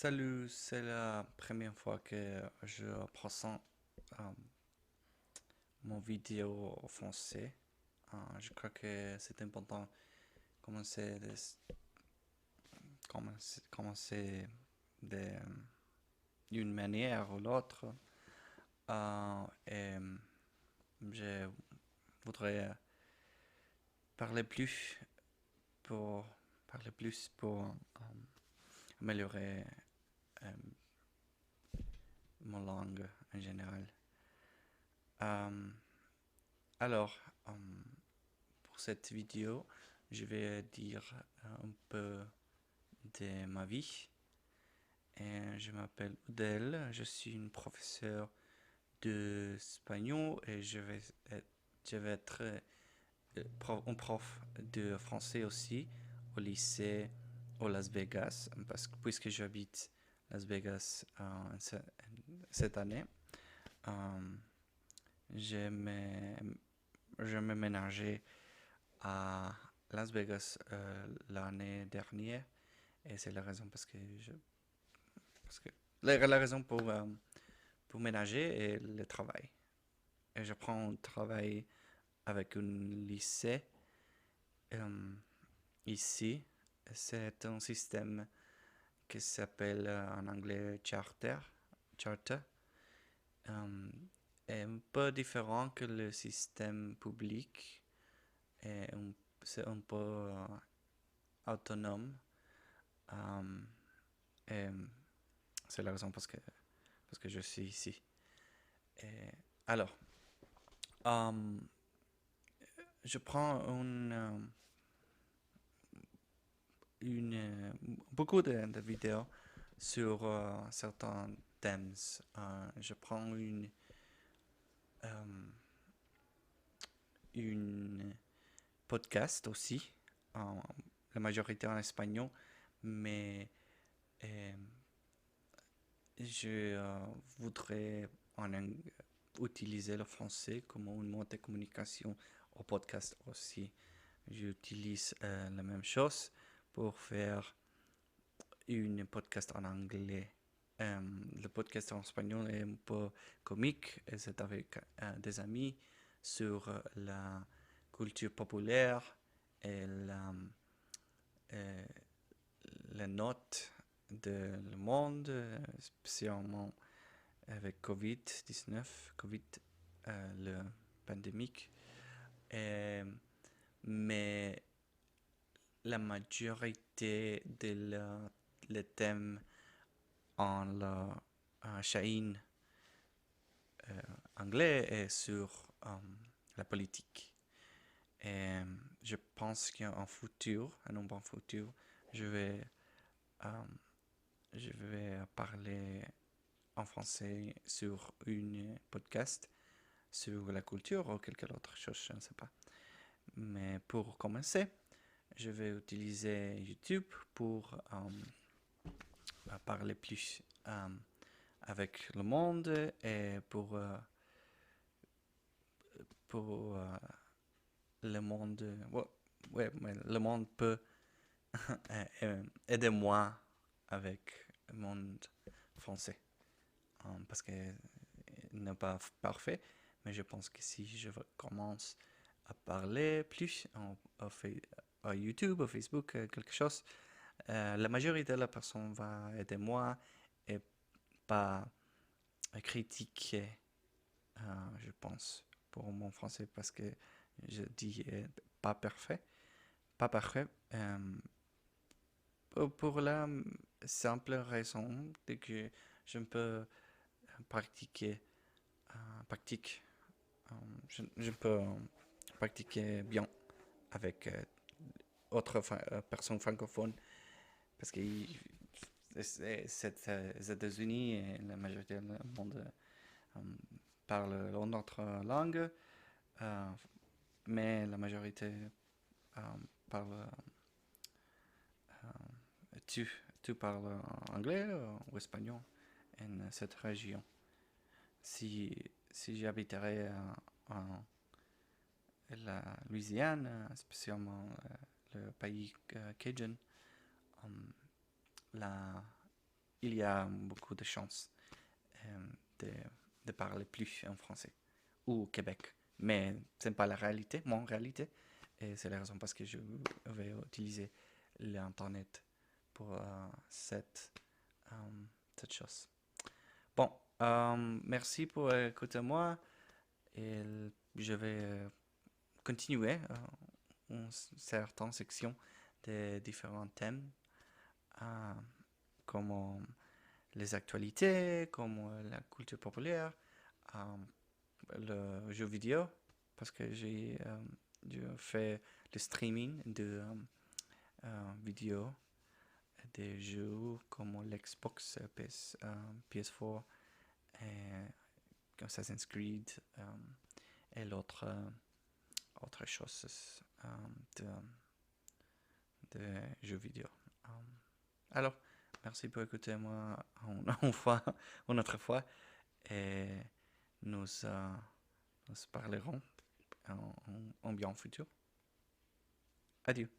Salut, c'est la première fois que je présente euh, mon vidéo en français. Je crois que c'est important de commencer, commencer de- d'une manière ou l'autre. Et je voudrais parler plus pour améliorer euh, mon langue en général. Euh, alors, euh, pour cette vidéo, je vais dire un peu de ma vie. Et je m'appelle Udel, je suis une professeure d'espagnol et je vais être un prof de français aussi au lycée au Las Vegas, puisque j'habite Las Vegas cette année. Euh, je m'ai je m'ai ménagé à Las Vegas l'année dernière et c'est la raison parce que la raison pour ménager est le travail. Et je prends un travail avec un lycée euh, ici. C'est un système qui s'appelle en anglais charter. Euh, est un peu différent que le système public et c'est un peu autonome. Euh, et c'est la raison parce que je suis ici. Et alors, euh, je prends beaucoup de vidéos sur certains thèmes. Je prends euh, une podcast aussi, en, la majorité en espagnol, mais euh, je voudrais utiliser le français comme un mode de communication au podcast aussi. J'utilise la même chose pour faire une podcast en anglais. Le podcast en espagnol est un peu comique et c'est avec des amis sur la culture populaire et euh, les notes de le monde, spécialement avec Covid-19, Covid, le pandémique. Et- mais la majorité les thèmes en la chaîne anglais est sur la politique. Et je pense qu'en futur, un bon futur, je vais, euh, je vais parler en français sur une podcast sur la culture ou quelque autre chose, je ne sais pas. Mais pour commencer, je vais utiliser YouTube pour parler plus avec le monde et pour le monde. Ouais, ouais, mais le monde peut aider moi avec le monde français. Parce que il n'est pas parfait, mais je pense que si je commence à parler plus à YouTube, à Facebook, quelque chose, la majorité de la personne va aider moi et pas critiquer, je pense, pour mon français parce que je dis pas parfait. Pas parfait. Pour la simple raison de que je peux pratiquer, pratique, je peux pratiquer bien avec autres personnes francophones parce que les États-Unis et la majorité du monde euh, parlent notre langue, euh, mais la majorité euh, parle. Tu, tu parles anglais ou espagnol en cette région. Si, si j'habiterais en la Louisiane, spécialement le pays Cajun, la, il y a beaucoup de chances de, de parler plus en français ou au Québec. Mais ce n'est pas la réalité, mon réalité. Et c'est la raison parce que je vais utiliser l'Internet pour euh, cette chose. Bon, merci pour écouter moi et je vais continuer en certaines sections des différents thèmes euh, comme les actualités, comme la culture populaire, euh, le jeu vidéo, parce que je fais le streaming de vidéos, des jeux comme l'Xbox, PS4, et Assassin's Creed et l'autre autre chose de, de jeux vidéo. Alors, merci pour écouter moi une autre fois et nous, nous parlerons en bien futur. Adieu.